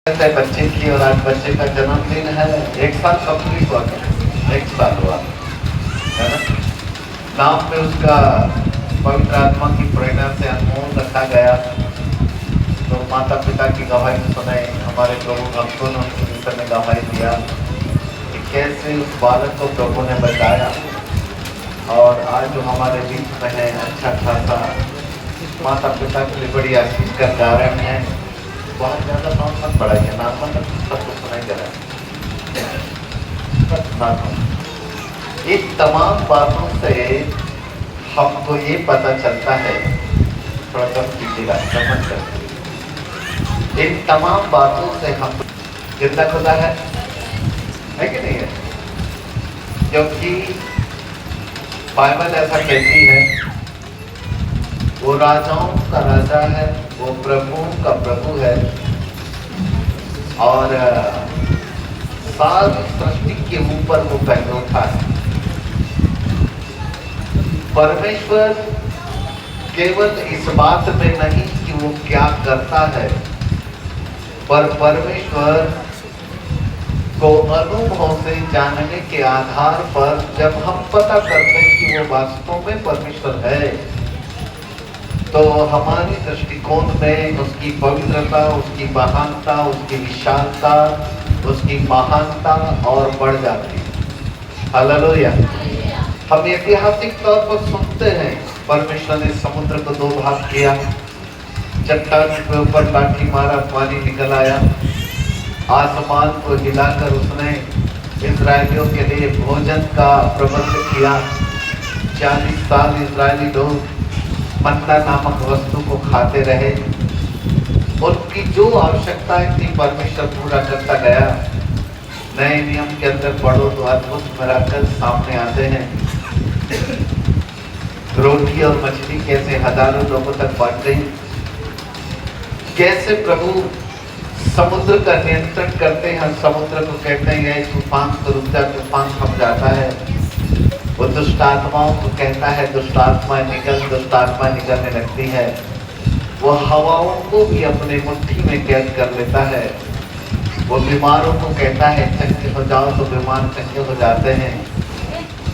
बच्चे की और आज बच्चे का जन्मदिन है। 1 साल कंप्लीट हुआ, 1 साल हुआ है ना। नाम में उसका पवित्र आत्मा की प्रेरणा से अनमोल रखा गया। तो माता पिता की गवाही सुनाई, हमारे प्रभु भक्तों ने उनके विषय में गवाही दिया कि कैसे उस बालक को प्रभु ने बचाया। और आज जो हमारे बीच में है, अच्छा खासा माता पिता के लिए बड़ी आशीष का कारण है। बहुत ज्यादा साउंड मत बढ़ाइए, नॉर्मल सबको सुनाई दे रहा है। इन तमाम बातों से हमको ये पता चलता है, थोड़ा कम कीजिएगा, समझ कर। इन तमाम बातों से हम जिंदा खुदा है कि नहीं है? क्योंकि बाइबल ऐसा कहती है, वो राजाओं का राजा है, वो प्रभुओं का प्रभु है और सारी सृष्टि के ऊपर वो पहले उठा है। परमेश्वर केवल इस बात में नहीं कि वो क्या करता है, पर परमेश्वर को अनुभव से जानने के आधार पर जब हम पता करते हैं कि वो वास्तव में परमेश्वर है, तो हमारी दृष्टिकोण में उसकी पवित्रता, उसकी महानता, उसकी विशालता, उसकी महानता और बढ़ जाती है। हालेलुया। हम ऐतिहासिक तौर पर सुनते हैं, परमेश्वर ने समुद्र को 2 भाग किया, चट्टान के ऊपर लाठी मारा, पानी निकल आया, आसमान को हिलाकर उसने इस्राएलियों के लिए भोजन का प्रबंध किया। 40 साल इस्राएली लोग मन्ना नामक वस्तु को खाते रहे। उनकी जो आवश्यकताएं थी परमेश्वर पूरा करता गया। नए नियम के अंदर पढ़ो तो अद्भुत मिराकल सामने आते हैं। रोटी और मछली कैसे हजारों लोगों तक बांट गई, कैसे प्रभु समुद्र का नियंत्रण करते हैं। समुद्र को कहते हैं तूफान को रुक जा, तूफान थम जाता है। वो दुष्ट आत्माओं को कहता है दुष्ट आत्माएं निकलने लगती है। वो हवाओं को भी अपने मुट्ठी में कैद कर लेता है। वो बीमारों को कहता है चंगे हो जाओ, तो बीमार चंगे हो जाते हैं।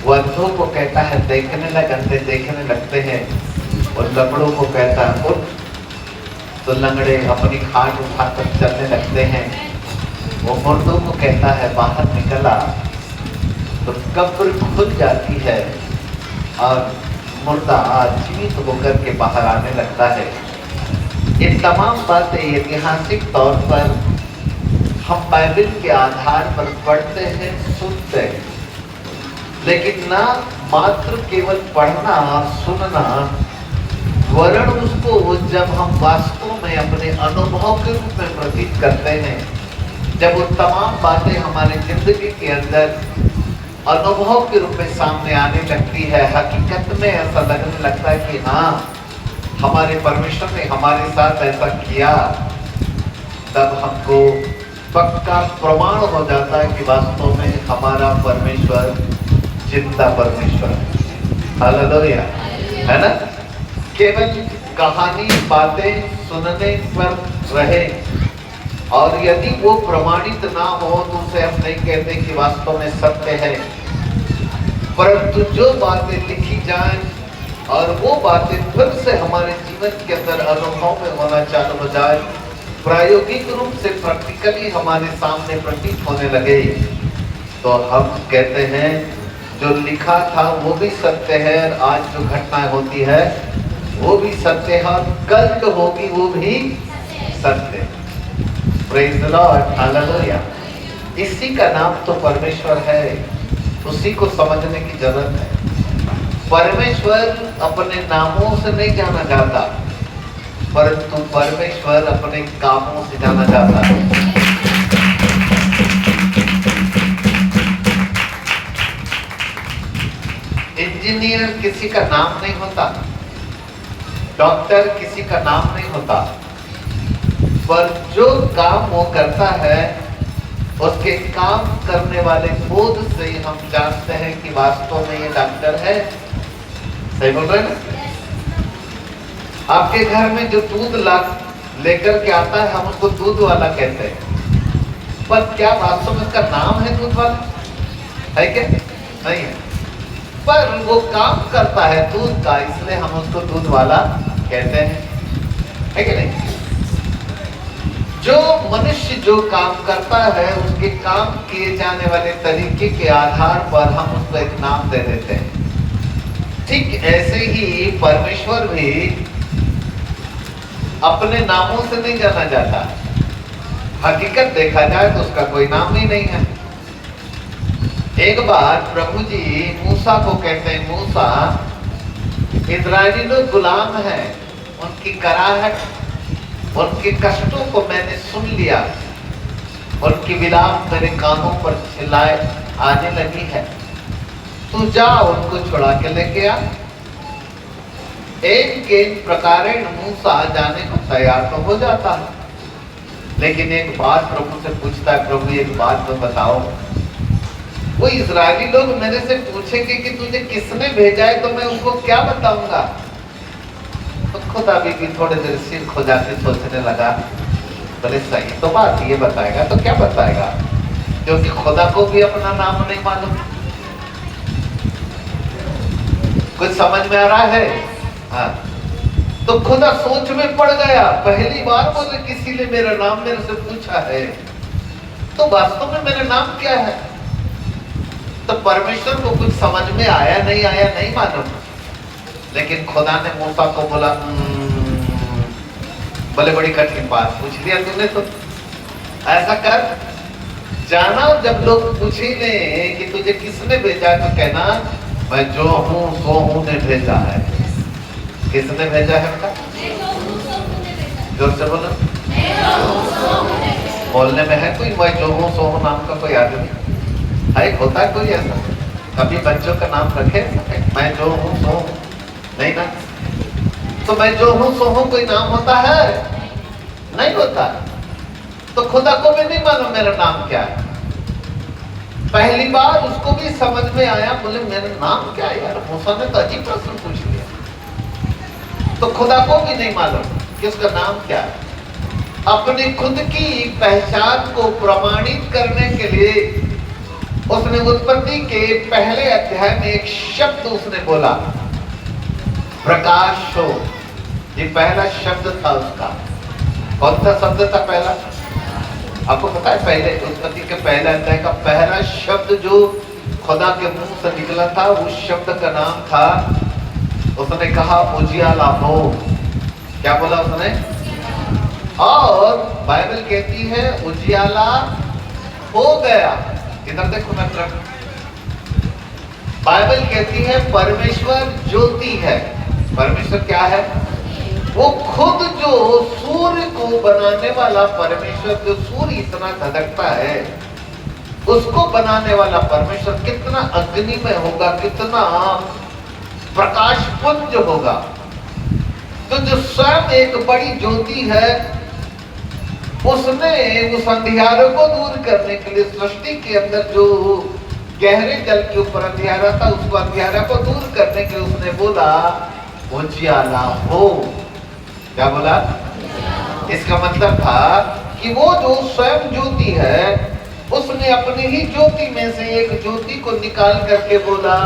वो अंधों को कहता है देखने लग, अंधे देखने लगते हैं। और लंगड़ों को कहता है उठ, तो लंगड़े अपनी खाट उठाकर चलने लगते हैं। वो मुर्दों को कहता है बाहर निकला, तो कब्र खुल जाती है और मुर्दा जीवित होकर के बाहर आने लगता है। ये तमाम बातें ऐतिहासिक तौर पर हम बाइबल के आधार पर पढ़ते हैं, सुनते हैं, लेकिन ना मात्र केवल पढ़ना और सुनना, वरण उसको जब हम वास्तव में अपने अनुभव के रूप में प्रतीत करते हैं, जब वो तमाम बातें हमारे जिंदगी के अंदर अनुभव के रूप में सामने आने लगती है, हकीकत में ऐसा लगने लगता है कि हाँ हमारे परमेश्वर ने हमारे साथ ऐसा किया, तब हमको पक्का प्रमाण हो जाता है कि वास्तव में हमारा परमेश्वर जिंदा परमेश्वर है। हालेलुया, है ना। केवल कहानी बातें सुनने पर रहे और यदि वो प्रमाणित ना हो तो उसे हम नहीं कहते कि वास्तव में सत्य है। परंतु जो बातें लिखी जाएं और वो बातें फिर से हमारे जीवन के अंदर अनुभव में होना चालू हो जाए, प्रायोगिक रूप से प्रैक्टिकली हमारे सामने प्रतीत होने लगे, तो हम कहते हैं जो लिखा था वो भी सत्य है, आज जो घटनाएं होती है वो भी सत्य है, और कल जो होगी वो भी सत्य। Praise the Lord, hallelujah. इसी का नाम तो परमेश्वर है, उसी को समझने की जरूरत है। परमेश्वर अपने नामों से नहीं जाना जाता, परंतु परमेश्वर अपने कामों से जाना जाता है। इंजीनियर किसी का नाम नहीं होता, डॉक्टर किसी का नाम नहीं होता, पर जो काम वो करता है उसके काम करने वाले बोध से हम जानते हैं कि वास्तव में ये डॉक्टर है। सही बोल रहे हैं? आपके घर में जो दूध लेकर के आता है, हम उसको दूध वाला कहते हैं। पर क्या वास्तव में उसका नाम है दूध वाला? है क्या? नहीं है, पर वो काम करता है दूध का, इसलिए हम उसको दूध वाला कहते हैं, है कि नहीं? जो मनुष्य जो काम करता है उसके काम किए जाने वाले तरीके के आधार पर हम उसको एक नाम दे देते हैं। ठीक ऐसे ही परमेश्वर भी अपने नामों से नहीं जाना जाता। हकीकत देखा जाए तो उसका कोई नाम ही नहीं है। एक बार प्रभु जी मूसा को कहते हैं, मूसा, इस्राएली लोग गुलाम हैं, उनकी कराहट, उनके कष्टों को मैंने सुन लिया, उनकी विलाप मेरे कानों पर चिल्लाए आने लगी है, तू जा उनको छुड़ा के लेके आ। एक प्रकारेण मूसा जाने को तैयार तो हो जाता है, लेकिन एक बात प्रभु से पूछता है, प्रभु एक बात तो बताओ, वो इजरायली लोग मेरे से पूछेंगे कि तुझे किसने भेजा है, तो मैं उनको क्या बताऊंगा? तो खुद अभी भी थोड़े देर सिर खुदा के सोचने लगा, बोले सही तो बात ये बताएगा तो क्या बताएगा, क्योंकि खुदा को भी अपना नाम नहीं मालूम। कुछ समझ में आ रहा है? हाँ, तो खुदा सोच में पड़ गया, पहली बार बोले किसी ने मेरा नाम मेरे से पूछा है, तो वास्तव में मेरा नाम क्या है? तो परमेश्वर को कुछ समझ में आया नहीं मालूम, लेकिन खुदा ने मूसा को बोला, बोले बड़ी कठिन बात पूछ लिया तूने, तो ऐसा कर, जाना जब लोग पूछेंगे कि तुझे किसने भेजा, तो कहना मैं जो हूँ सो हूँ ने भेजा है। किसने भेजा है बेटा? जोर से बोलो। बोलने में है कोई मैं जो हूँ सो हूँ नाम का कोई आदमी है? होता है कोई ऐसा? कभी बच्चों का नाम रखे मैं जो हूँ सो हूँ? नहीं ना। तो मैं जो हूँ सो हूँ कोई नाम होता है? नहीं होता। तो खुदा को भी नहीं मालूम मेरा नाम क्या है। पहली बार उसको भी समझ में आया, बोले मेरा नाम क्या है यार, मूसा ने तो अजीब प्रश्न पूछ लिया। तो खुदा को भी नहीं मालूम कि उसका नाम क्या है। अपनी खुद की पहचान को प्रमाणित करने के लिए उसने उत्पत्ति के पहले अध्याय में एक शब्द उसने बोला, प्रकाश हो। ये पहला शब्द था उसका। कौन सा शब्द था पहला? आपको पता है? पहले उत्पत्ति के पहले अध्याय का पहला शब्द जो खुदा के मुंह से निकला था, उस शब्द का नाम था, उसने कहा उजियाला हो। क्या बोला उसने? और बाइबल कहती है उजियाला हो गया। इधर देखो मैं तरफ, बाइबल कहती है परमेश्वर ज्योति है। परमेश्वर क्या है? वो खुद जो सूर्य को बनाने वाला परमेश्वर, जो सूर्य इतना धधकता है, उसको बनाने वाला परमेश्वर कितना अग्निमय होगा, कितना प्रकाशपुंज होगा। तो जो स्वयं एक बड़ी ज्योति है, उसने उस अंधियारों को दूर करने के लिए सृष्टि के अंदर जो गहरे जल के ऊपर अंधियारा था, उसको अंधियारा को दूर करने के लिए उसने बोला उजियाला हो। क्या बोला? इसका मतलब था कि वो जो स्वयं ज्योति है, उसने अपनी ही ज्योति में से एक ज्योति को निकाल करके बोला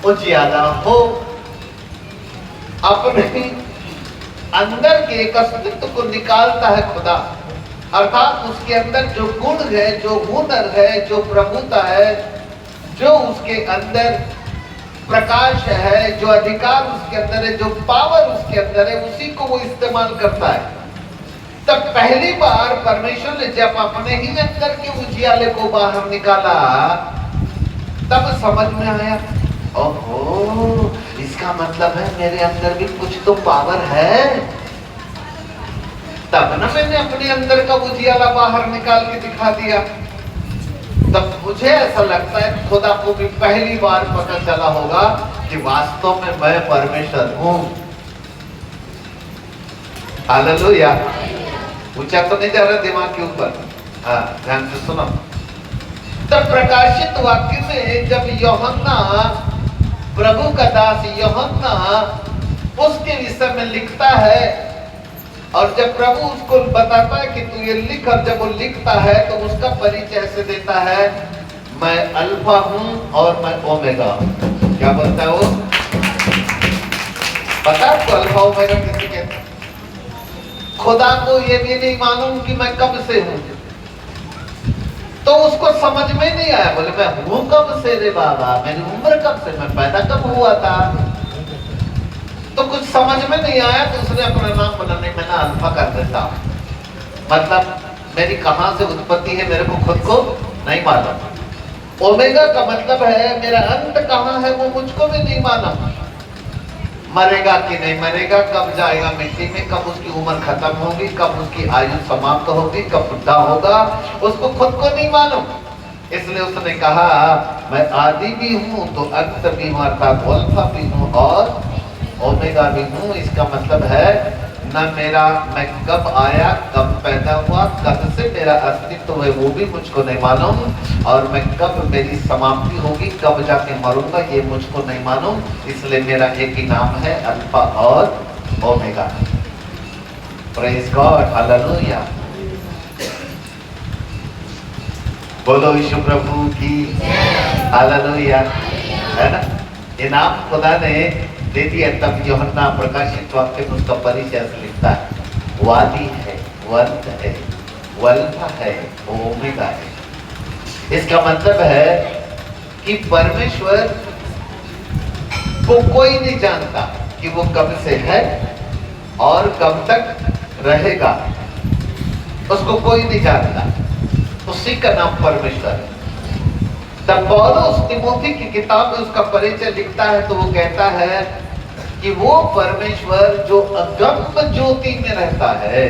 उजियाला हो। अपने अंदर के एक अस्तित्व को निकालता है खुदा, अर्थात उसके अंदर जो गुण है, जो हुनर है, जो प्रभुता है, जो उसके अंदर प्रकाश है, जो अधिकार उसके अंदर है, जो पावर उसके अंदर है, उसी को वो इस्तेमाल करता है। तब पहली बार परमेश्वर ने जब अपने ही अंदर के उजियाले को बाहर निकाला, तब समझ में आया, ओहो, इसका मतलब है मेरे अंदर भी कुछ तो पावर है। तब ना मैंने अपने अंदर का उजियाला बाहर निकाल के दिखा दिया। तब मुझे ऐसा लगता है खुदा को भी पहली बार पता चला होगा कि वास्तव में मैं परमेश्वर हूं। हालेलुया। ऊंचा तो नहीं जा रहा दिमाग के ऊपर? हाँ, ध्यान से सुनो। तब प्रकाशित वाक्य में जब यूहन्ना, प्रभु का दास यूहन्ना, उसके विषय में लिखता है और जब प्रभु उसको बताता है कि तू ये लिख, और जब वो लिखता है तो उसका परिचय ऐसे देता है, मैं अल्फा हूं और मैं ओमेगा हूं। क्या बोलता है वो? पता आपको अल्फा ओमेगा किसे कहते हैं? खुदा को ये भी नहीं मालूम कि मैं कब से हूं, तो उसको समझ में नहीं आया। बोले मैं हूं कब से रे बाबा, मेरी उम्र कब से, मैं पैदा कब हुआ था? तो कुछ समझ में नहीं आया, तो उसने अपना नाम बदलने में मैंने अल्फा कर देता, मतलब मेरी कहां से उत्पत्ति है मेरे को खुद को नहीं मालूम। ओमेगा का मतलब है मेरा अंत कहां है वो मुझको भी नहीं मालूम। मरेगा कि नहीं मरेगा, कब जाएगा मिट्टी में, कब उसकी उम्र खत्म होगी, कब उसकी आयु समाप्त होगी, कब बुढ़ा होगा, उसको खुद को नहीं मालूम। इसलिए उसने कहा मैं आदि भी हूं तो अंत भी हूं, अर्थात अल्फा भी हूं और ओमेगा भी हूं। इसका मतलब है न मेरा मैं कब आया, कब पैदा हुआ, कब से मेरा अस्तित्व है वो भी मुझको नहीं मालूम, और मैं कब मेरी समाप्ति होगी, कब जाके मरूंगा ये मुझको नहीं मालूम। इसलिए मेरा एक ही नाम है, अल्फा और ओमेगा। Praise God, hallelujah. बोलो यीशु प्रभु की हालेलुया। है ना, ये नाम खुदा ने दे दिया। तब यूहन्ना प्रकाशित वाक्य में उसका परिचय लिखता है, वादी है, वंत है, वल्फा है, ओमेगा है। इसका मतलब है कि परमेश्वर को कोई नहीं जानता कि वो कब से है और कब तक रहेगा, उसको कोई नहीं जानता, उसी का नाम परमेश्वर है। तब पौलुस तीमुथी की किताब में उसका परिचय लिखता है तो वो कहता है कि वो परमेश्वर जो अगम ज्योति में रहता है।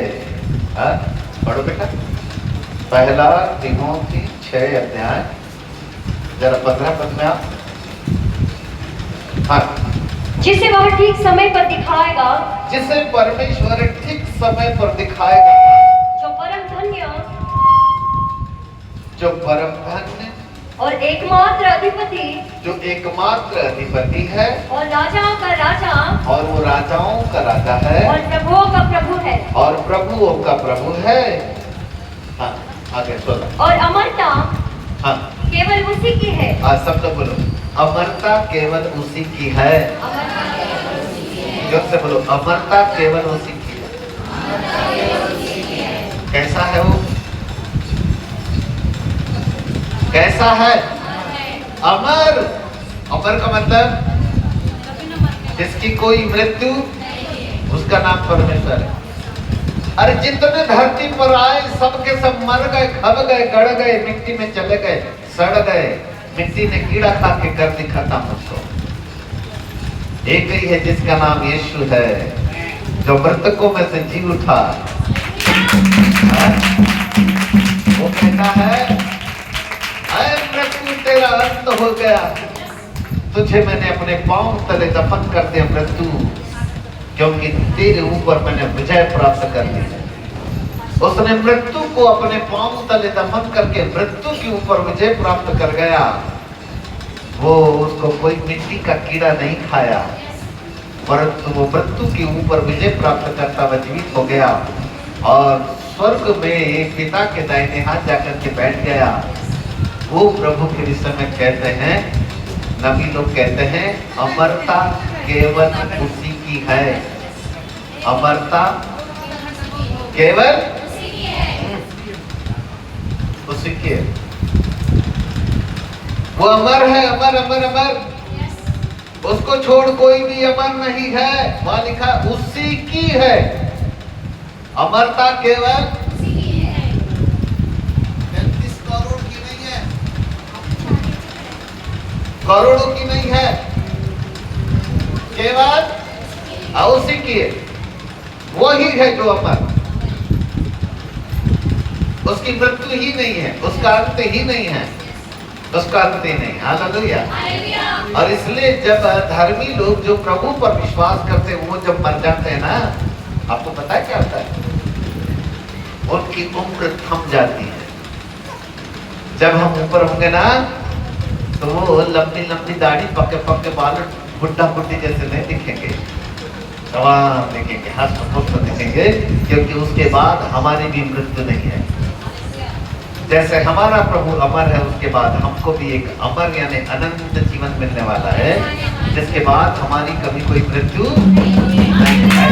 पढ़ो बेटा, पहला तीमुथी 6 अध्याय जरा 15 पद में आप। हाँ, जिसे वह ठीक समय पर दिखाएगा, जिसे परमेश्वर ठीक समय पर दिखाएगा, जो परम धन्य और एकमात्र अधिपति, जो एकमात्र अधिपति है और राजाओं का राजा, और वो राजाओं का राजा है, और प्रभुओं का प्रभु है, और प्रभुओं का प्रभु है। हाँ, आगे सुनो। और अमरता हाँ, केवल उसी की है। आज सब लोग बोलो, अमरता केवल उसी की है। जोर से बोलो, अमरता केवल उसी की है। कैसा है वो? कैसा है? अमर। अमर का मतलब जिसकी कोई मृत्यु, उसका नाम परमेश्वर है। अरे जितने धरती पर आए सबके सब मर गए, खब गए, गड़ गए, मिट्टी में चले गए, सड़ गए, मिट्टी ने कीड़ा खा के कर दी खत्म उसको। एक ही है जिसका नाम यीशु है, जो मृतकों में से जी उठा। वो कहता है मृत्यु तेरा अंत हो गया, तुझे मैंने अपने पांव तले दफन कर दिया मृत्यु, क्योंकि तेरे ऊपर मैंने विजय प्राप्त कर ली। उसने मृत्यु को अपने पांव तले दफन करके मृत्यु के ऊपर विजय प्राप्त कर गया। वो उसको कोई मिट्टी का कीड़ा नहीं खाया, परंतु वो मृत्यु के ऊपर विजय प्राप्त करता हुआ जीवित हो गया और स्वर्ग में पिता के दाहिने हाथ जाकर के बैठ गया। वो प्रभु के विषय में कहते हैं, नबी लोग कहते हैं, अमरता केवल उसी की है। अमरता केवल उसी की है। वो अमर है, अमर अमर अमर, उसको छोड़ कोई भी अमर नहीं है। वहां लिखा उसी की है। अमरता केवल करोड़ों की नहीं है, केवल उसी की है। वही है जो अमर, उसकी मृत्यु ही नहीं है, उसका अंत ही नहीं है, उसका अंत ही नहीं। हालेलुया। और इसलिए जब धर्मी लोग जो प्रभु पर विश्वास करते हैं, वो जब मर जाते हैं ना, आपको पता है क्या होता है? उनकी उम्र थम जाती है। जब हम ऊपर होंगे ना, तो वो लंबी लंबी दाढ़ी, पक्के पक्के बाल, बुड्ढा बुड्ढी जैसे नहीं दिखेंगे। तमाम देखेंगे, हस्त पुष्ट देखेंगे, क्योंकि उसके बाद हमारी भी मृत्यु नहीं है। जैसे हमारा प्रभु अमर है, उसके बाद हमको भी एक अमर यानी अनंत जीवन मिलने वाला है, जिसके बाद हमारी कभी कोई मृत्यु नहीं है।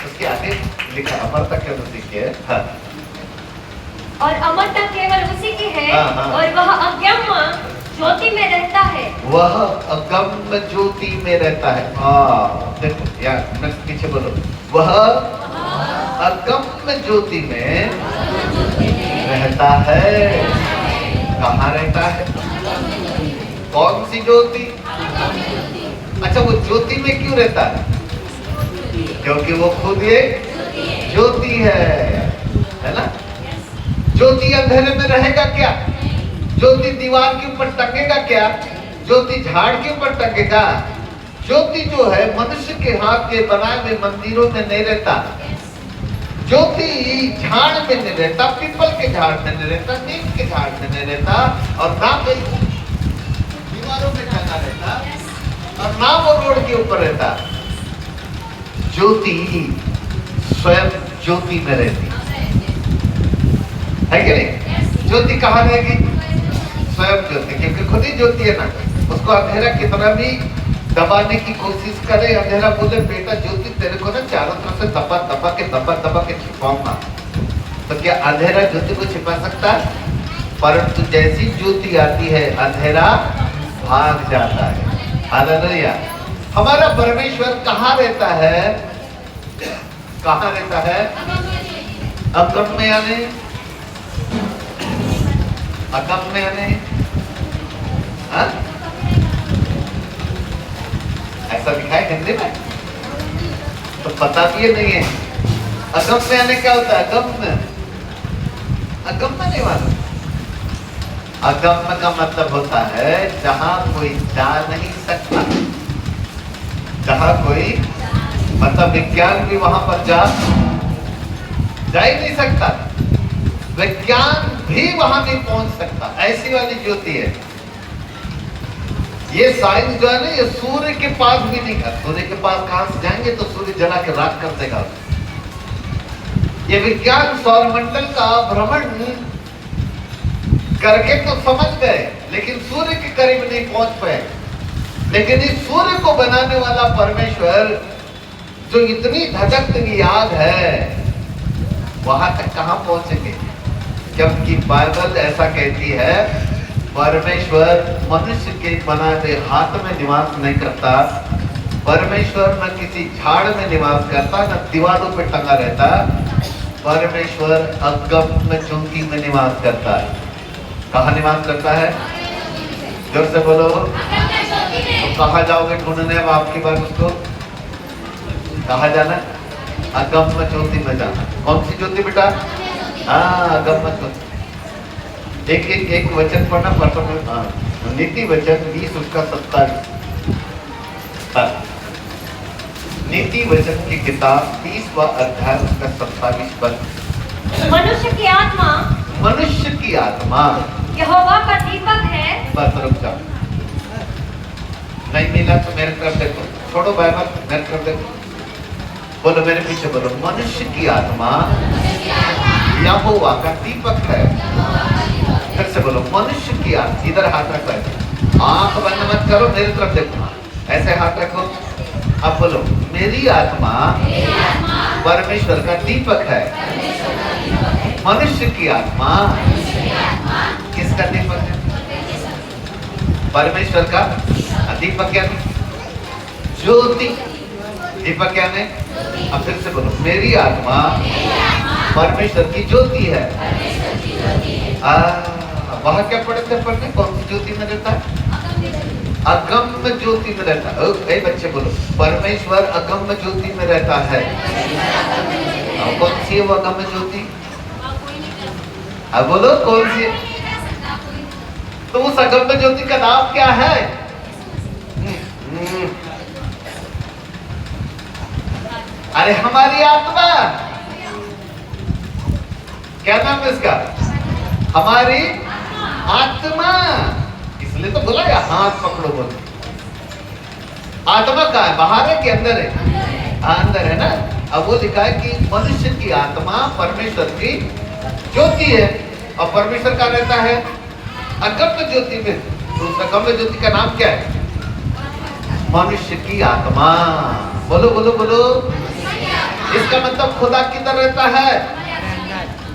उसके आगे लिखा अमरता केवल उसी की है। हाँ। और अमरता केवल उसी की है। हाँ, हाँ। और वह अगम्य ज्योति में रहता है। वह अगम्य ज्योति में रहता है। देखो यार, नेक्स्ट पीछे बोलो। वह अगम्य ज्योति में रहता है। कहाँ रहता है? कौन सी ज्योति? अच्छा, वो ज्योति में क्यों रहता है? क्योंकि वो खुद एक ज्योति है ना? ज्योति अंधेरे में रहेगा क्या? ज्योति दीवार के ऊपर टंगेगा क्या? ज्योति झाड़ के ऊपर टंगेगा? ज्योति जो है मनुष्य के हाथ के बनाए हुए मंदिरों में नहीं रहता। ज्योति झाड़ में नहीं रहता, पीपल के झाड़ में नहीं रहता, नीम के झाड़ में नहीं रहता, और ना कोई दीवारों में टंगा रहता, और ना वो रोड के ऊपर रहता। ज्योति स्वयं ज्योति में रहती है कि नहीं? ज्योति कहाँ रहेगी? स्वयं ज्योति, क्योंकि खुद ही ज्योति है ना। उसको अंधेरा कितना भी दबाने की कोशिश करे, अंधेरा बोले बेटा ज्योति तेरे को ना चारों तरफ से दबा के छिपाऊंगा, तो क्या अंधेरा ज्योति को छिपा सकता है? परंतु जैसी ज्योति आती है अंधेरा भाग जाता है। हालेलुया। हमारा परमेश्वर कहाँ रहता है? कहाँ रहता है? अगम्य यानी अगम्य यानी ऐसा लिखा है हिंदी में, तो पता भी नहीं है। अगम्य यानी क्या होता है? अगम्य, अगम्य नहीं मालूम। अगम्य का मतलब होता है जहां कोई जा नहीं सकता, जहां कोई मतलब विज्ञान भी वहां पर जा ही नहीं सकता, विज्ञान भी वहां नहीं पहुंच सकता, ऐसी वाली ज्योति है। ये साइंस जो है ना, ये सूर्य के पास भी नहीं कर, सूर्य के पास कहां से जाएंगे? तो सूर्य जला के राख कर देगा। ये विज्ञान सौरमंडल का भ्रमण करके तो समझ गए, लेकिन सूर्य के करीब नहीं पहुंच पाए। लेकिन इस सूर्य को बनाने वाला परमेश्वर जो इतनी धधकती आग है, वहां तक कहां पहुंचेंगे? जबकि बाइबल ऐसा कहती है परमेश्वर मनुष्य के बनाए हुए हाथ में निवास नहीं करता, परमेश्वर न किसी झाड़ में निवास करता, न दीवारों पे टंगा रहता, परमेश्वर अगम्य ज्योति में निवास करता है। कहाँ निवास करता है? जोर से बोलो। तो कहाँ जाओगे ढूंढने अब आपकी बात? उसको कहाँ जाना? अगम्य ज्योति में जाना। कौन सी ज्योति बेटा? हाँ, अगम्य ज्योति। एक वचन पढ़ना परसों, नीति वचन 20 उसका 27। नीति वचन की किताब 30वां अध्याय उसका 27 पद। मनुष्य की आत्मा, मनुष्य की आत्मा यहोवा का दीपक है। बस रुक जाओ, नहीं मिला तो मेरे तरफ देखो, छोड़ो बाइबल, मेरे तरफ देखो, बोलो मेरे पीछे बोलो। मनुष्य की आत्मा यहोवा का दीपक है। फिर से बोलो, मनुष्य की आत्मा। इधर हाथ रखो, आंख बंद मत करो, मेरी तरफ देखो, ऐसे हाथ रखो। अब बोलो, मेरी आत्मा परमेश्वर का दीपक है। मनुष्य की आत्मा किसका दीपक है? परमेश्वर का। दीपक क्या है? ज्योति। दीपक क्या है? अब फिर से बोलो, मेरी आत्मा परमेश्वर की ज्योति है। वह क्या पढ़ते पढ़ते? कौन सी ज्योति में रहता है? अगम्य ज्योति में रहता है। बच्चे बोलो, परमेश्वर अगम्य ज्योति में रहता है। कौन सी है वो अगम्य ज्योति? अब बोलो कौन सी? तो उस अगम्य ज्योति का नाम क्या है? अरे हमारी आत्मा। क्या नाम है इसका? हमारी आत्मा। इसलिए इसलिए तो बोला या हाथ पकड़ो बोलो। आत्मा कहाँ है, बाहर है कि अंदर है? अंदर है ना। अब वो लिखा है कि मनुष्य की आत्मा परमेश्वर की ज्योति है, और परमेश्वर का रहता है अगम्य ज्योति में। तो उस अगम्य ज्योति का नाम क्या है? मनुष्य की आत्मा। बोलो बोलो बोलो। इसका मतलब खुदा किधर रहता है?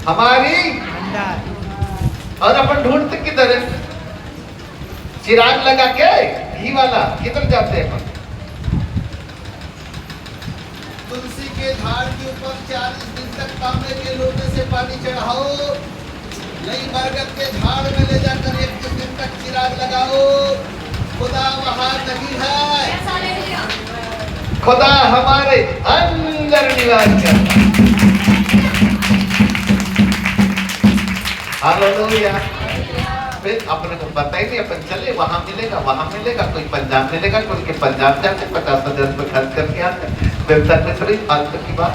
हमारी अंदर। और अपन ढूंढते किधर है? चिराग लगा के घी वाला किधर जाते हैं अपन? तुलसी के झाड़ के ऊपर 40 दिन तक तांबे के लोटे से पानी चढ़ाओ, नहीं बरगद के झाड़ में ले जाकर 21 दिन तक चिराग लगाओ, खुदा वहां नहीं है। खुदा हमारे अंदर निवास करता है। हालेलुया। फिर अपने को पता ही नहीं, अपन चले वहां मिलेगा, वहां मिलेगा, कोई पंजाब मिलेगा, कोई के पंजाब जाते 50,000 रुपये खर्च करके आते, वेबसाइट में थोड़ी फालतू की बात।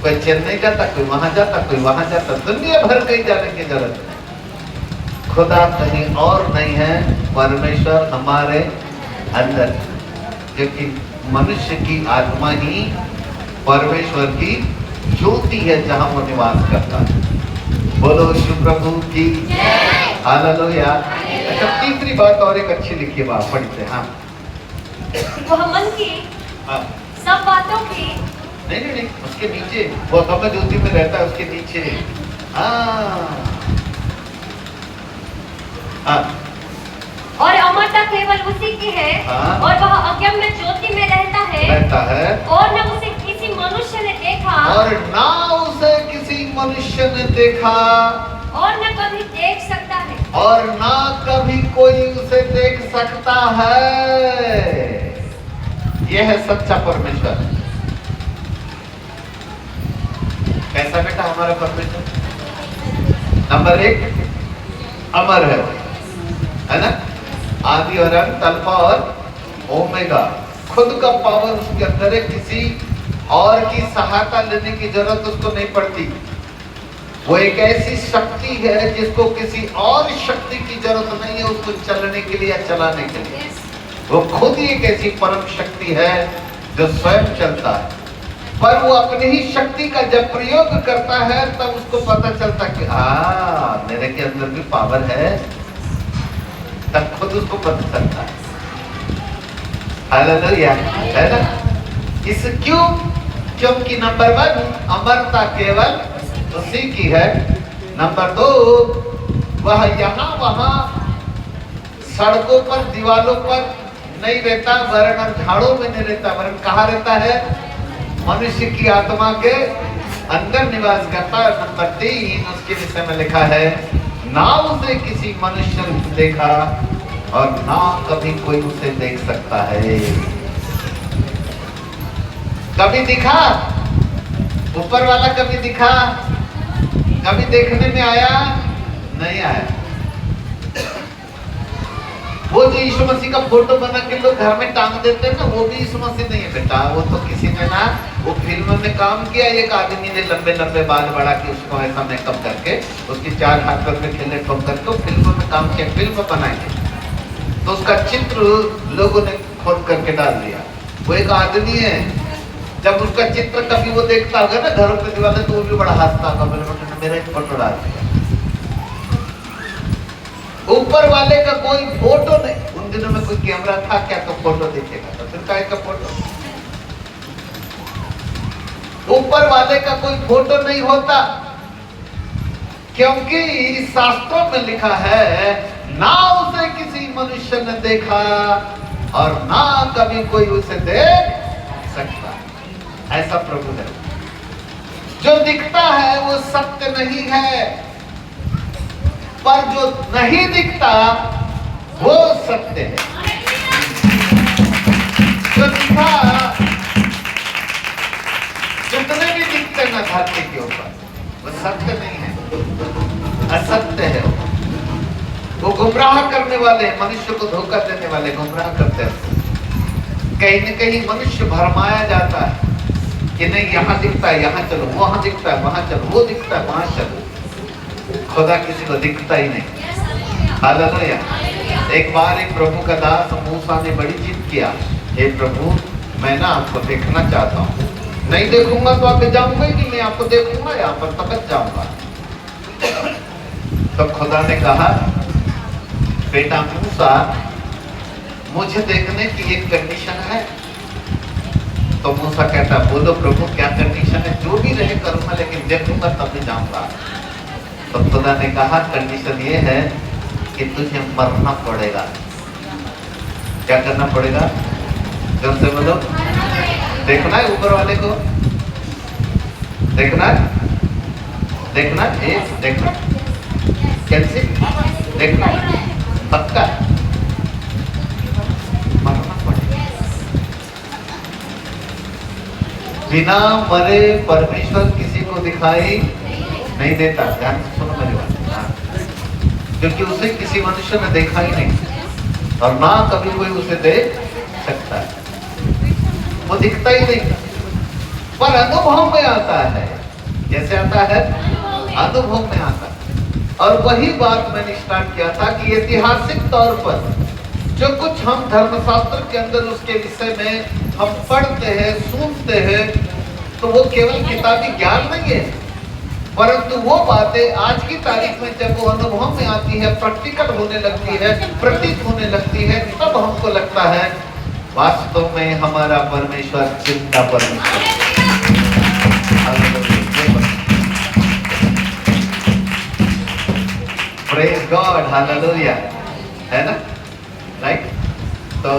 कोई चेन्नई जाता, कोई वहां जाता, कोई वहां जाता, दुनिया भर कहीं जाने की जरूरत नहीं। खुदा कहीं और नहीं है, परमेश्वर हमारे अंदर, क्योंकि मनुष्य की आत्मा ही परमेश्वर की ज्योति है जहां वो निवास करता है। बोलो शिव प्रभु की हालेलुया। अच्छा, तीसरी बात और एक अच्छी लिखी बात पढ़ते हैं। हाँ, वह मन की सब बातों की नहीं नहीं नहीं, उसके नीचे वो अगम्य ज्योति में रहता है, उसके नीचे। और अमरता केवल उसी की है। और वह अगम्य ज्योति में रहता है और न उसे किसी मनुष्य ने देखा, और ना उसे किसी मनुष्य ने देखा, और न कभी देख सकता है, और ना कभी कोई उसे देख सकता है। यह है सच्चा परमेश्वर। कैसा बेटा हमारा परमेश्वर? नंबर 1 अमर है ना, आदि और अंत, अल्फा और ओमेगा। खुद का पावर उसके अंदर है, किसी और की सहायता लेने की जरूरत उसको नहीं पड़ती। वो एक ऐसी शक्ति है जिसको किसी और शक्ति की जरूरत नहीं है उसको चलने के लिए या चलाने के लिए। वो खुद ही एक ऐसी परम शक्ति है जो स्वयं चलता है, पर वो अपनी ही शक्ति का जब प्रयोग करता है तब उसको पता चलता कि मेरे के अंदर भी पावर है, तब खुद उसको पता चलता है। हालेलुया, है ना? इस क्यों? क्योंकि नंबर 1 अमरता केवल उसी की है। नंबर 2 वह यहाँ वहां सड़कों पर दीवालों पर नहीं रहता, वरन और झाड़ों में नहीं रहता, वरन कहाँ रहता है? मनुष्य की आत्मा के अंदर निवास करता है। नंबर 3 उसके विषय में लिखा है, ना उसे किसी मनुष्य ने देखा और ना कभी कोई उसे देख सकता है। कभी दिखा? ऊपर वाला कभी दिखा? कभी देखने में आया? नहीं आया। वो जो यीशु मसीह का फोटो बना के लोग घर में टांग देते हैं ना, वो भी यीशु मसीह नहीं है बेटा। वो तो किसी ने ना वो फिल्म में काम किया, एक आदमी ने लंबे लंबे बाल बढ़ा के उसको ऐसा मेकअप करके उसकी 4 हाथ पर में खेलने ठोक करके फिल्म में काम किया, फिल्म बनाएंगे तो उसका चित्र लोगों ने खोद करके डाल दिया। वो एक आदमी है, जब उसका चित्र कभी वो देखता होगा ना घरों पे दीवार, तो वो भी बड़ा हंसता होगा, मेरा एक फोटो डाल दिया। ऊपर वाले का कोई फोटो नहीं। उन दिनों में कोई कैमरा था क्या तो फोटो देखेगा, तो फिर काय का फोटो? ऊपर वाले का कोई फोटो नहीं होता, क्योंकि शास्त्रों में लिखा है, ना उसे किसी मनुष्य ने देखा और ना कभी कोई उसे देख सकता। ऐसा प्रभु है। जो दिखता है वो सत्य नहीं है, पर जो नहीं दिखता वो सत्य है। जो दिखा, जितने भी दिखते ना धरती के ऊपर, वो सत्य नहीं है, असत्य है। वो गुमराह करने वाले, मनुष्य को धोखा देने वाले गुमराह करते हैं। कहीं न कहीं मनुष्य भरमाया जाता है कि नहीं यहाँ दिखता है यहाँ चलो, वहां दिखता है वहां चलो, वो दिखता है वहां चलो। खुदा किसी को दिखता ही नहीं। हालेलुया। एक बार एक प्रभु का दास मूसा ने बड़ी जिद किया, हे प्रभु मैं ना आपको देखना चाहता हूँ, नहीं देखूंगा तो आगे जाऊंगा ही नहीं, मैं आपको देखूंगा यहाँ पर तक जाऊंगा। तो खुदा ने कहा, बेटा मूसा मुझे देखने की एक कंडीशन है। तो मूसा कहता, बोलो प्रभु क्या कंडीशन है? जो भी रहे करूंगा, लेकिन देखूंगा तब भी जाऊंगा। तो खुदा ने कहा, कंडीशन ये है कि तुझे मरना पड़ेगा। क्या करना पड़ेगा? जब से बोलो, देखना है ऊपर वाले को, देखना है, देखना है, देखना कैसे देखना है, पक्का मरना पड़ेगा। बिना मरे परमेश्वर किसी को दिखाई नहीं देता। ध्यान से सुनो मेरी बात, क्योंकि उसे किसी मनुष्य ने देखा ही नहीं और ना कभी कोई उसे देख सकता है, वो दिखता ही नहीं, पर अनुभव में आता है। कैसे आता है? अनुभव में आता है। और वही बात मैंने स्टार्ट किया था कि ऐतिहासिक तौर पर जो कुछ हम धर्मशास्त्र के अंदर उसके विषय में हम पढ़ते हैं, सुनते हैं, तो वो केवल किताबी ज्ञान नहीं है, परंतु वो बातें आज की तारीख में जब वो अनुभव में आती है, प्रैक्टिकल होने लगती है, प्रतीत होने लगती है, तब हमको लगता है वास्तव में हमारा परमेश्वर जिंदा परमेश्वर। प्रेज गॉड, हालेलुया, है ना? राइट। तो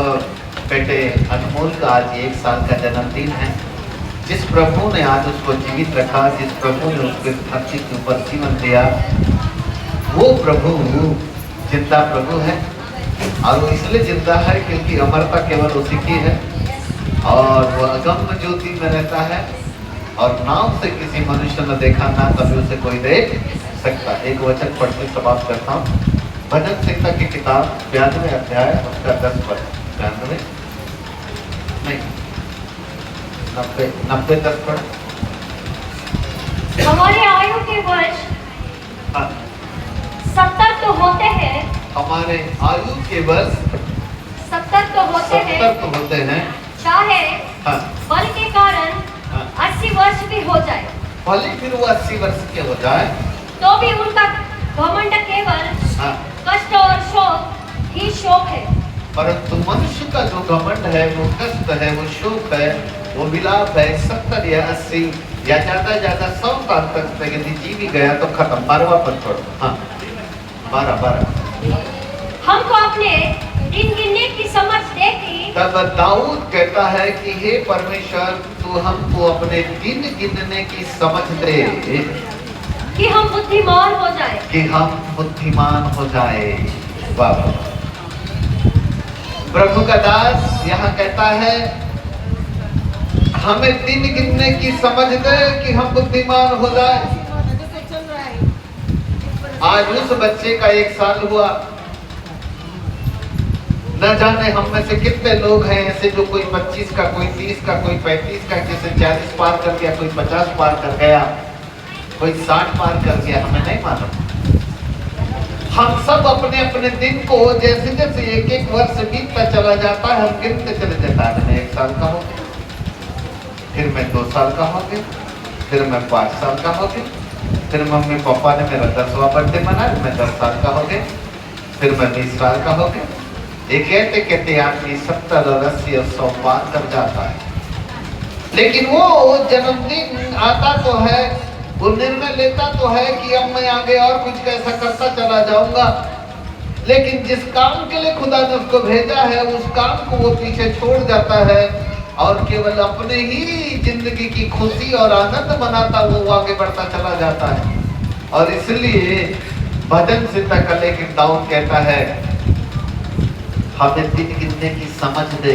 बेटे अनमोल का आज 1 साल का जन्मदिन है। जिस प्रभु ने आज उसको जीवित रखा, जिस प्रभु ने उसको धरती के ऊपर जीवन दिया, वो प्रभु जिंदा प्रभु है। और वो इसलिए जिंदा है क्योंकि अमरता केवल उसी की है और वो अगम्य ज्योति में रहता है और नाम से किसी मनुष्य ने देखा, ना कभी उसे कोई देख सकता। एक वचन पढ़ के समाप्त करता हूँ। भजन संहिता की किताब 92 अध्याय उसका 10 पद, 92 नहीं 90 10 पढ़। हमारे आयु के वर्ष 70 तो होते हैं, हमारे आयु के वर्ष 70 तो होते हैं, चाहे बल के कारण 80 वर्ष भी हो जाए, भले फिर वो 80 वर्ष के हो जाए, तो भी उनका घमंड केवल कष्ट और शोक ही शोक है। परंतु मनुष्य का जो घमंड है, वो कष्ट है, वो शोक है, वो विलाप है। 70 या 80 या ज्यादा 100 साल तक यदि जी भी गया तो खत्म। 12वां पद पढ़ो। हाँ 12 हमको अपने दिन गिनने की समझ देती। तब दाऊद कहता है कि हे परमेश्वर, तू हमको अपने दिन गिनने की समझ दे कि हम बुद्धिमान हो जाए, कि हम बुद्धिमान हो जाए। वाह। प्रभु का दास यहाँ कहता है, हमें दिन गिनने की समझ दे कि हम बुद्धिमान हो जाए। आज उस बच्चे का 1 साल हुआ। न जाने हम में से कितने लोग हैं ऐसे जो कोई 25 का, कोई 30 का, कोई 35 का, किसी 40 पार कर गया, कोई 50 पार कर गया, कोई 60 पार कर गया, हमें नहीं मालूम। हम सब अपने अपने दिन को जैसे जैसे एक वर्ष बीतता चला जाता है, हम गिनते चले जाता है। मैं 1 साल का हो गया, फिर मैं 2 साल का हो गया, फिर मैं 5 साल का हो गया, फिर मम्मी पापा ने मेरा 10वां बर्थडे मनाया, मैं 10 साल का हो गया, फिर मैं 20 साल का हो गया। ये कहते कहते आदमी 70 और 80 और 100 पार कर जाता है। लेकिन वो जन्मदिन आता तो है, वो निर्णय लेता तो है कि अब मैं आगे और कुछ कैसा करता चला जाऊंगा, लेकिन जिस काम के लिए खुदा ने उसको भेजा है, उस काम को वो पीछे छोड़ जाता है और केवल अपने ही जिंदगी की खुशी और आनंद मनाता वो आगे बढ़ता चला जाता है। और इसलिए भजन संहिता का लेखक दाऊद कहता है, हमें दिन गिनने की समझ दे,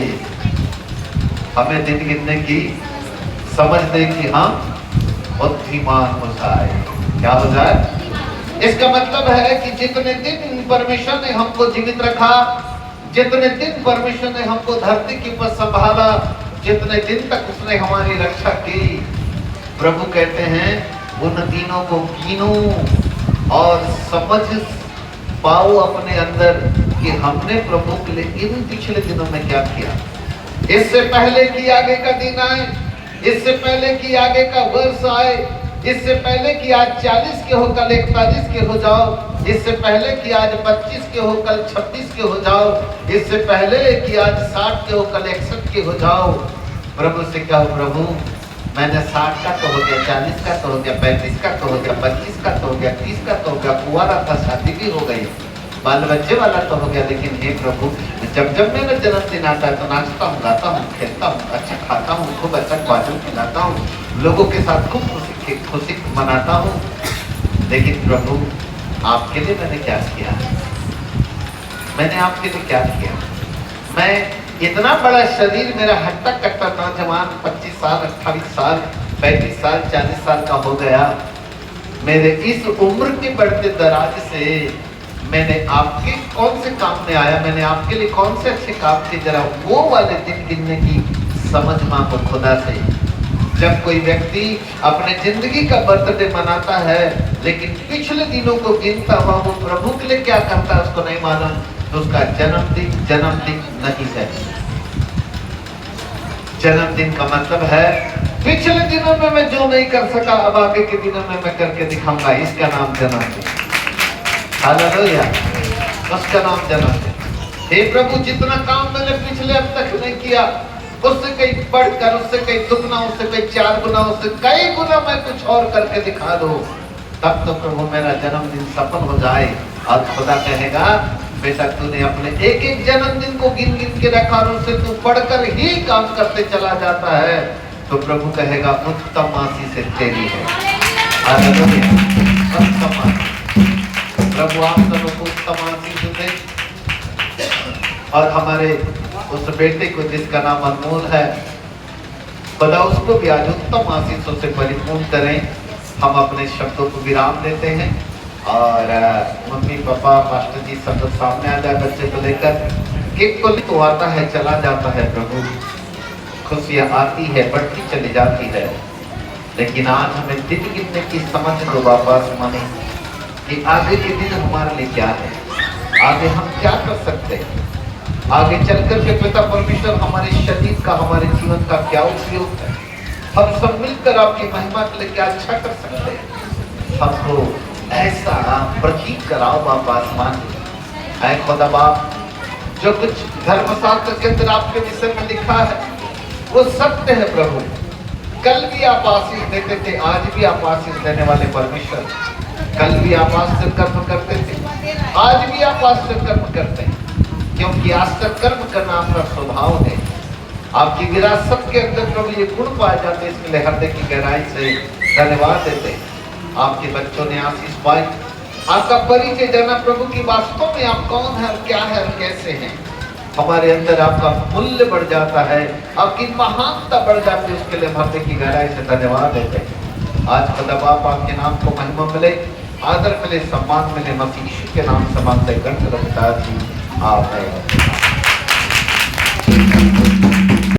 हमें दिन गिनने की समझ दे कि हम बुद्धिमान हो जाए। क्या हो जाए? इसका मतलब है कि जितने दिन परमेश्वर ने हमको जीवित रखा, जितने दिन परमेश्वर ने हमको धरती के ऊपर संभाला, जितने दिन तक उसने हमारी रक्षा की, प्रभु कहते हैं उन दिनों को गिनो और समझ पाओ अपने अंदर कि हमने प्रभु के लिए इन पिछले दिनों में क्या किया। इससे पहले कि आगे का दिन आए, इससे पहले कि आगे का वर्ष आए, इससे पहले कि आज 40 के हो कल 41 के हो जाओ, इससे पहले कि आज 25 के हो कल 26 के हो जाओ, इससे पहले कि आज 60 के हो कल 61 के हो जाओ, प्रभु से कहो प्रभु मैंने 60 का तो हो गया, 40 का तो हो गया, 35 का तो हो गया, 25 का तो हो गया, 30 का तो हो गया, कुंवारा था शादी भी हो गई, बाल बच्चे वाला तो हो गया, लेकिन हे प्रभु जब जब मेरा जन्मदिन आता है तो नाचता हूँ, गाता हूँ, खेलता हूँ, अच्छा खाता हूँ, खूब अच्छा भोजन खिलाता हूँ, लोगों के साथ खूब खुशी मनाता हूँ, लेकिन प्रभु आपके लिए मैंने क्या किया? मैंने आपके लिए क्या किया? मैं इतना बड़ा शरीर मेरा हट्टा कट्टा नौजवान 25 साल 28 साल 35 साल 40 साल का हो गया, मेरे इस उम्र के बढ़ते दराज से मैंने आपके कौन से काम में आया, मैंने आपके लिए कौन से अच्छे काम किए, जरा वो वाले दिन गिनने की समझ मांगो खुदा से। जब कोई व्यक्ति अपने जिंदगी का बर्थडे मनाता है लेकिन पिछले दिनों को गिनता हुआ वो प्रभु के लिए क्या करता है उसको नहीं मालूम, तो उसका जन्मदिन नहीं है। जन्मदिन का मतलब है पिछले दिनों में मैं जो नहीं कर सका अब आगे के दिनों में मैं करके दिखाऊंगा, इसका नाम जन्मदिन। हालेलुया, उसका नाम जन्मदिन। हे प्रभु जितना काम मैंने पिछले अब तक नहीं किया उससे कहीं बढ़कर, उससे कहीं दुगना, उससे कहीं 4 गुना, उससे कई गुना मैं कुछ और करके दिखा दूं, तब तो प्रभु मेरा जन्मदिन सफल हो जाए। और खुदा कहेगा बेटा तूने अपने एक एक जन्मदिन को गिन गिन के रखा और उससे तू बढ़कर ही काम करते चला जाता है, तो प्रभु कहेगा उत्तम आशीष से तेरी है। हालेलुया, उत्तम आशीष। प्रभु आप सबको उत्तम आशीष दे और हमारे उस बेटे को जिसका नाम अनमोल है, खुदा उसको भी आज उत्तम आशीषों से परिपूर्ण करें। हम अपने शब्दों को विराम देते हैं और मम्मी पापा मास्टर जी सब लोग सामने आ जाए बच्चे को लेकर। केक को तो आता है चला जाता है प्रभु, खुशियाँ आती है बढ़ती चली जाती है, लेकिन आज हमें दिन गिनने की समझ दो वापस माने कि आगे के दिन हमारे लिए क्या है, आगे हम क्या कर सकते हैं, आगे चलकर के पिता परमेश्वर हमारे शरीर का हमारे जीवन का क्या उपयोग है, हम सब मिलकर आपकी महिमा के लिए क्या अच्छा कर सकते हैं। हमको ऐसा प्रतीक कराओ बाप आसमान ऐ खुदा बाप, जो कुछ धर्मशास्त्र के अंदर आपके विषय में लिखा है वो सत्य है प्रभु। कल भी आप आशीष देते थे, आज भी आप आशीष देने वाले परमेश्वर, कल भी आप आश्चर्य कर्म करते थे, आज भी आप आश्चर्य कर्म करते हैं, क्योंकि आश्चर्य कर्म करना आपका स्वभाव है। आपकी विरासत के अंदर प्रभु ये गुण पाए जाते हैं, इसके लिए हृदय की गहराई से धन्यवाद देते हैं। आपके बच्चों ने आशीष पाई, आपका परिचय जाना प्रभु की वास्तव में आप कौन है और क्या है और कैसे हैं, हमारे अंदर आपका मूल्य बढ़ जाता है, आपकी महानता बढ़ जाती है, उसके लिए हृदय की गहराई से धन्यवाद देते हैं। आज खुदा बाप आपके नाम को महिमा मिले, आदर मिले, सम्मान मिले, मसीह यीशु के नाम से मांगते गणतंत्र पिता जी आमीन।